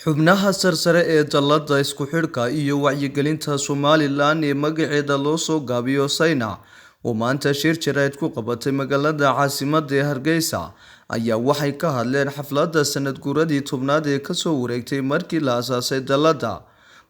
xubnaha sarsare ee dallada isku xidhka iyo wacyigelinta Somaliland ee magaceeda loo soo gaabiyo Sayna oo maanta shir jirayd ku qabatay magaalada caasimadda ee Hargeysa ayaa waxay ka hadleen xafladda sanad guuradii tobnaad ee kasoo wareegtay markii la aasaasay dallada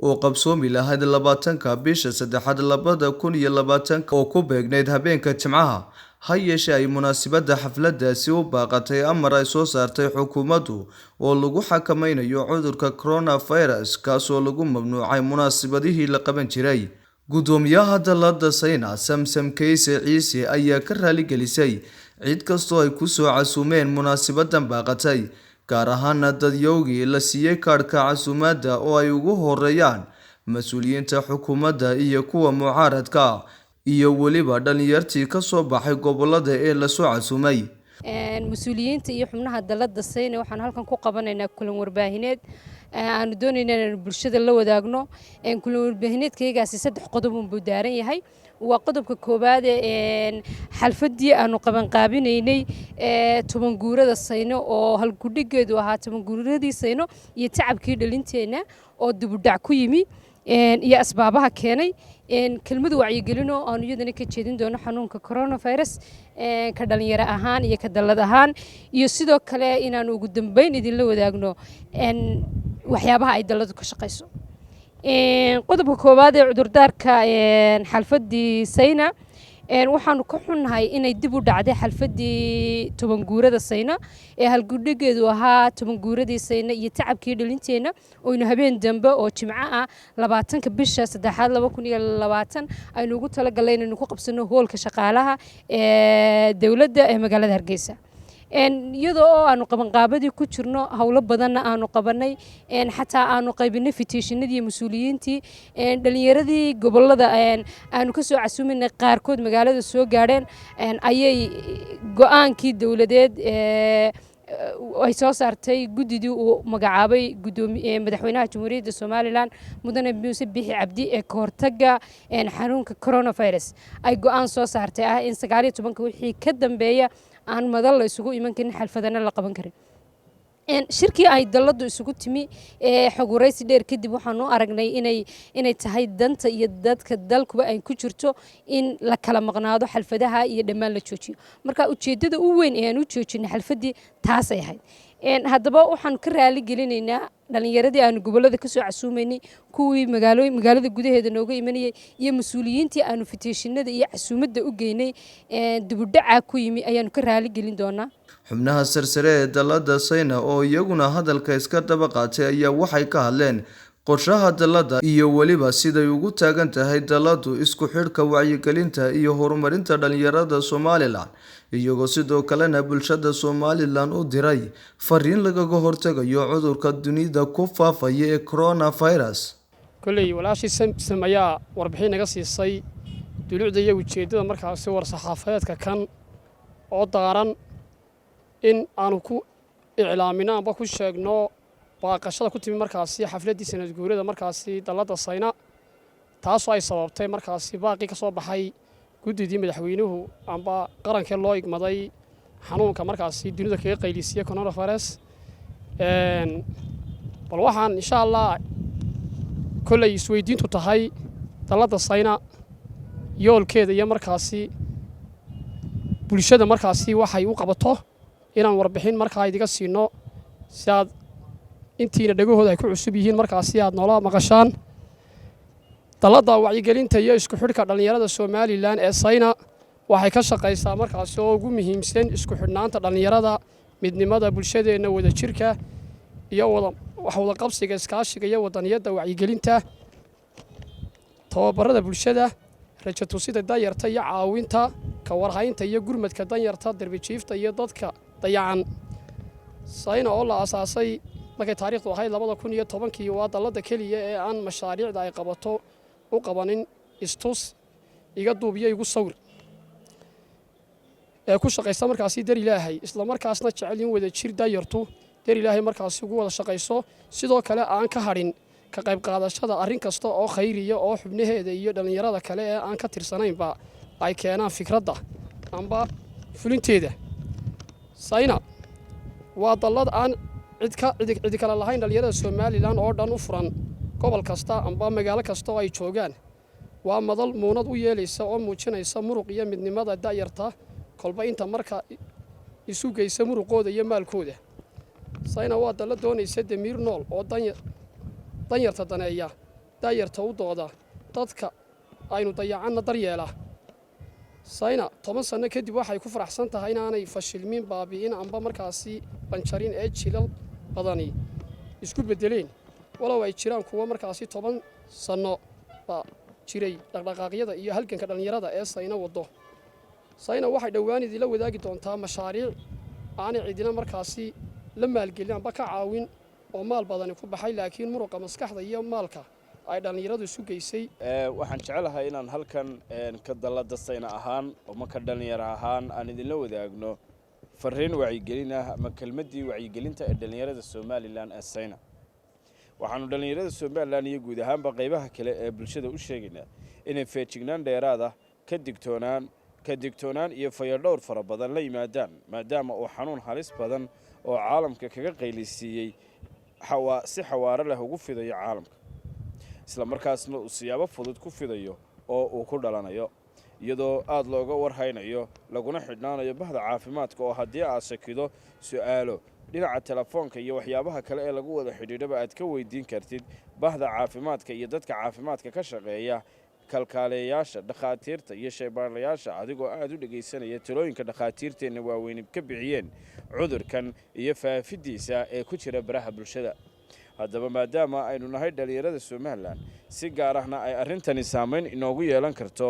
oo qabsoomi lahayd 20-ka bisha saddexaad 2020 oo ku beegnayd habeenka Jimcaha ha yeeshee ay munaasabadda xafladdaasi u baaqatay amar ay soo saartay xukuumaddu oo lagu xakameynayo cudurka coronavirus kaasoo lagu mamnuucay munaasabadihii la qaban jiray. Gudoomiyaha dallada Sayna Samsam Kayse Ciise ayaa ka raaligelisay cid kastoo ay ku soo casuumeen munaasabaddan baaqatay, gaar ahaan dadyowgii la siiyey kaadhka casuumaadda oo ay ugu horeeyaan mas'uuliyiinta xukuumadda iyo kuwa mucaaradka iyo weliba dhalinyartii ka soo baxay gobolada ee la soo casuumay. Mas'uuliyiinta iyo xubnaha dallada Sayna waxaan halkan ku qabanaynaa kulan warbaahineed aan doonaynaa inaan bulshada la wadaagno. Kulan warbaahineedkaygaasi 3 qodob buu daaran yahay. waa qodobka koobaad ee xalfadii aanu qaban qaabinaynay 10 guurada Sayno oo hal gudhigeedu ahaa 10 guuradii Sayno iyo tacabkii dhalinteena oo dib u dhac ku yimi iyo asbaabaha keenay kelmad wacyigelin oo aanu iyadana ka jeedin doono xanuunka coronavirus ka dhalinyaro ahaan iyo ka dallad ahaan iyo sidoo kale inaanu ugu dambeyn idin la wadaagno waxyaabaha ay dalladu ka shaqeyso. qodobka koobaad ee cudurdaarka xalfadii Sayna waxaanu ka xunnahay inay dib u dhacday xalfadii 10 guurada Sayna ee hal gudhigeedu ahaa 10 guuradii Sayna iyo tacabkii dhalinteena oo ina habeen dambe oo Jimco ah 20ka bisha saddexaad 2020 aynu ugu talagalay inaynu ku qabsano hoolka shaqaalaha ee dawladda ee magaalada Hargeysa. iyadoo aanu qaban qaabadii ku jirno hawlo badan aanu qabanay xataa aanu qaybinay fitiishinadii mas'uuliyiintii dhalinyaradii gobolada aanu ka soo casuuminay qaarkood magaalada soo gaadheen ayay go'aankii dawladeed ay soo saartay gudidii uu magacaabay madaxweynaha Jamhuuriyadda Somaliland mudane Muuse Biixi Cabdi ee ka hortagga xanuunka coronavirus ay go'aan soo saartay ah in 19 wixii ka dambeeya aan madal la isugu iman karin xalfadana la qaban karin. shirkii ay dalladu isugu timi xog waraysi dheer kadib waxaan u aragnay inay tahay danta iyo dadka dalkuba ay ku jirto in la kala maqnaado xalfadaha iyo dhammaan la joojiyo. marka ujeedada u weyn ee aan u joojinay xalfadii taas ay ahayd. haddaba waxaan ka raali gelinaynaa dhalinyaradii aanu gobolada ka soo casuumaynay kuwii magaalada gudaheeda nooga imanayay iyo mas'uuliyiintii aanu fitiishinada iyo casuumadda u geynay dib u dhaca ku yimi ayaanu ka raali gelin doonaa. xubnaha sarsare ee dallada Sayna oo iyaguna hadalka iska daba qaatay ayaa waxay ka hadleen qorshaha dallada iyo weliba siday ugu taagan tahay dalladu isku xidhka wacyigelinta iyo horumarinta dhalinyarada Somaliland iyagoo sidoo kalena bulshada Somaliland u diray fariin lagaga hortagayo cudurka dunida ku faafaya ee coronavirus. kulay walaashii Samsam ayaa warbixin naga siisay dulucda iyo ujeedada markaasi war saxaafadeedka kan oo daaran in aanu ku iclaamino amba ku sheegno baaqashada ku timi markaasi xafladii sanad guurada markaasi dallada Sayna taasoo ay sababtay markaasi baaqi ka soo baxay gudidii madaxweynuhu amba qaranka loo igmaday xanuunka markaasi dunida kaga qaylisay coronavirus. bal waxaan insha Allah kulay isweydiintu tahay dallada Sayna yoolkeeda iyo markaasi bulshada markaasi waxay u qabato inaan warbixin markaa idiga siino si aad intiina dhagahooda ay ku cusub yihiin markaasi aad noola maqashaan. dallada wacyigelinta iyo isku xidhka dhalinyarada Somaliland ee Sayna waxay ka shaqeysaa markaasi oo ugu muhiimsan isku xidhnaanta dhalinyarada, midnimada bulshadeena, wada jirka iyo wada qabsiga, iskaashiga iyo wadaniyada wacyigelinta, tababarada bulshada, rajo tusida danyarta iyo caawinta, ka warhaynta iyo gurmadka danyarta, darbijiifta iyo dadka dayacan. Sayna oo la aasaasay markay taariikhdu ahayd 2010 waa dallada kaliya ee aan mashaariicda ay qabato u qabanin istus iga duubiyo igu sawir ee ku shaqeysta markaasi dar Ilaahay isla markaasna jecel in wada jir danyartu dar Ilaahay markaasi ugu wada shaqeyso sidoo kale aan ka harin ka qayb qaadashada arrin kasta oo khayriya oo xubnaheeda iyo dhalinyarada kale ee aan ka tirsanaynba ay keenaan fikradda amba fulinteeda. Sayna waa dallad aan cid kale lahayn dhalinyarada Somaliland oo dhan u furan gobol kasta amba magaalo kasta oo ay joogaan waa madal muunad u yeelaysa oo muujinaysa muruq iyo midnimada da'yarta kolba inta marka isu geysa muruqooda iyo maalkooda sayna waa dal doonaysa damiir nool oo danyarta daneeya da'yarta u dooda dadka aynu dayacanna daryeela sayna 10 sano kadib waxay ku faraxsan tahay inaanay fashilmin baabi'in amba markaasi banjarin ee jilal badani isku bedeleen walaw ay jiraan kuwa markaasi 10 sano ba jiray dhaqdhaqaaqyada iyo halganka dhalinyarada ee sayna wado sayna waxay dhawaanidii la wadaagi doontaa mashaariic aanay cidina markaasi la maalgelin amba ka caawin oo maal badan ku baxay laakiin muruqa maskaxda iyo maalka ay dhalinyaradu isu geysay waxaan jecelahay inaan halkan ka dalada sayna ahaan oo marka dhalinyaro ahaan aan idin la wadaagno fariin wacyigelin ah ama kelmadii wacyigelinta ee dhalinyarada Somaliland ee sayna waxaanu dhalinyarada Somaliland iyo guud ahaanba qaybaha kale ee bulshada u sheegaynaa inay feejignaan dheeraad ah ka digtoonaan iyo fayadhowr fara badan la yimaadaan maadaama uu xanuun halis badan oo caalamka kaga qaylisiiyay si xawaare leh ugu fidayo caalamka isla markaasna uu siyaabo fudud ku fidayo oo uu ku dhalanayo iyadoo aad looga warhaynayo laguna xidhnaanayo bahda caafimaadka oo haddii aad shakido su'aalo dhinaca telefoonka iyo waxyaabaha kale ee lagu wada xidhiidhaba aad ka weydiin kartid bahda caafimaadka iyo dadka caafimaadka ka shaqeeya kalkaaliyayaasha dhakhaatiirta iyo shaybaarayaasha adigoo aad u dhageysanaya talooyinka dhakhaatiirteena waaweyn ka bixiyeen cudurkan iyo faafidiisa ee ku jira baraha bulshada haddaba maadaama aynu nahay dhalinyarada Somaliland si gaar ahna ay arrintani saameyn inoogu yeelan karto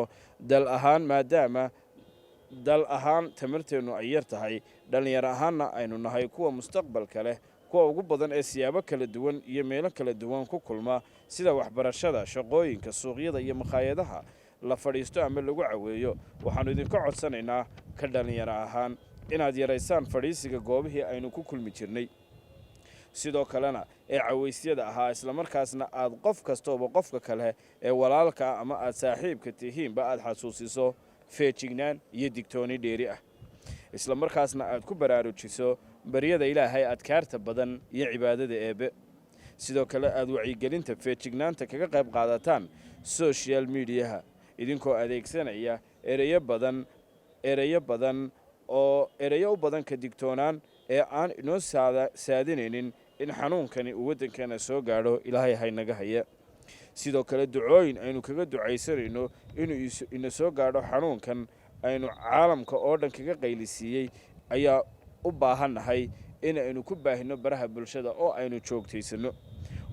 dal ahaan tamarteenu ay yar tahay dhalinyaro ahaanna aynu nahay kuwa mustaqbalka leh kuwa ugu badan ee siyaabo kala duwan iyo meelo kala duwan ku kulma sida waxbarashada shaqooyinka suuqyada iyo makhaayadaha la fadhiisto ama lagu caweeyo waxaanu idinka codsanaynaa ka dhalinyaro ahaan inaad yaraysaan fadhiisiga goobihii aynu ku kulmi jirnay sidoo kalena ee caweysyada ahaa isla markaasna aad qof kastooba qofka kale ee walaalka ama aad saaxiibka tihiinba aad xasuusiso feejignaan iyo digtooni dheeri ah isla markaasna aad ku baraarujiso baryada Ilaahay adkaarta badan iyo cibaadada eebe sidoo kale aad wacyigelinta feejignaanta kaga qayb qaadataan social media idinkoo adeegsanaya ereyo badan oo ereyo u badan ka digtoonaan ee aan inoo saadinaynin in xanuunkani uu waddankeena soo gaadho Ilaahay haynaga haya sidoo kale ducooyin aynu kaga ducaysanayno inuu ina soo gaadho xanuunkan aynu caalamka oo dhan kaga qaylisiiyay ayaa u baahannahay in aynu ku baahino baraha bulshada oo aynu joogtaysano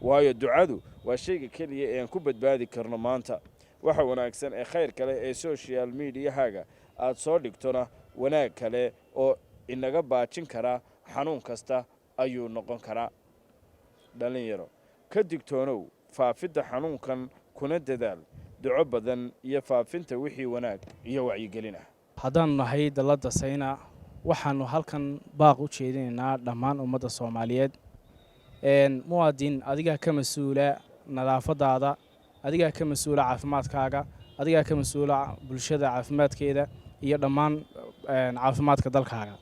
waayo ducadu waa shayga kaliya ee aan ku badbaadi karno maanta waxa wanaagsan ee khayr kale ee social media-haaga aad soo dhigtona wanaag kale oo inaga baajin kara xanuun kasta ayuu noqon karaa dhalinyaro ka digtoonow faafidda xanuunkan kuna dadaal duco badan iyo faafinta wixii wanaag iyo wacyigelin ah haddaan nahay dalada sayna waxaanu halkan baaq u jeedinaynaa dhammaan ummadda Soomaaliyeed muwaadin adiga ka mas'uula nadaafadaada adiga ka mas'uula caafimaadkaaga adiga ka mas'uula bulshada caafimaadkeeda iyo dhammaan caafimaadka dalkaaga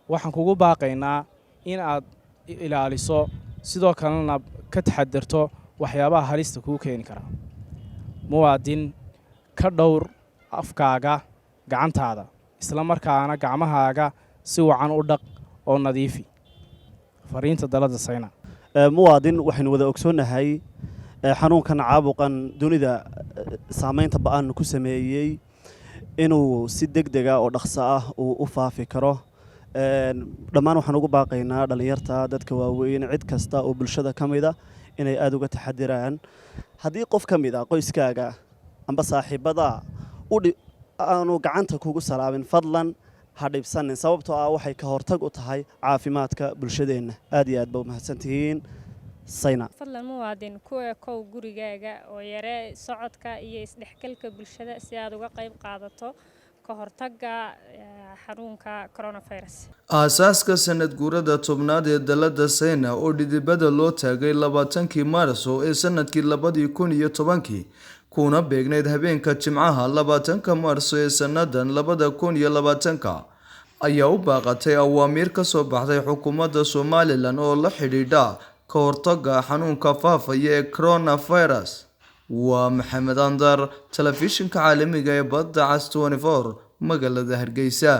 waxaan kugu baaqaynaa in aad ilaaliso sidoo kalena ka taxadirto waxyaabaha halista ku keeni kara muwaadin ka dhowr afkaaga gacantaada isla markaana gacmahaaga si wacan u dhaq oo nadiifi fariinta dalada sayna muwaadin waxaynu wada ogsoonahay xanuunkan caabuqan dunida saameynta ba'an ku sameeyay inuu si degdeg ah oo dhaqso ah u faafi karo dhammaan waxaan ugu baaqaynaa dhalinyarta dadka waaweyn cid kasta oo bulshada kamid ah inay aad uga taxadiraan haddii qof kamid ah qoyskaaga amba saaxiibada aanu gacanta kugu salaabin fadlan ha dhibsanin sababtoo ah waxay ka hortag u tahay caafimaadka bulshadeena aad iyo aad ba mahadsantihiin sayna fadlan muwaadin ku ekow gurigaaga oo yare socodka iyo isdhexgalka bulshada si aad uga qayb qaadato ka hortagga xanuunka coronavirus aasaaska sanad guurada tobnaad ee dalada sayna oo dhidibada loo taagay 20 Maarso ee sanadkii 2010 kuna beegneyd habeenka Jimcaha 20 Maarso ee sanadan 2020 ayaa u baaqatay awaamiir ka soo baxday xukuumadda Somaliland oo la xidhiidha ka hortagga xanuunka faafaya ee coronavirus. Waa Maxamed Andar, telefishinka caalamiga ee Badda Cas 24, magaalada Hargeysa.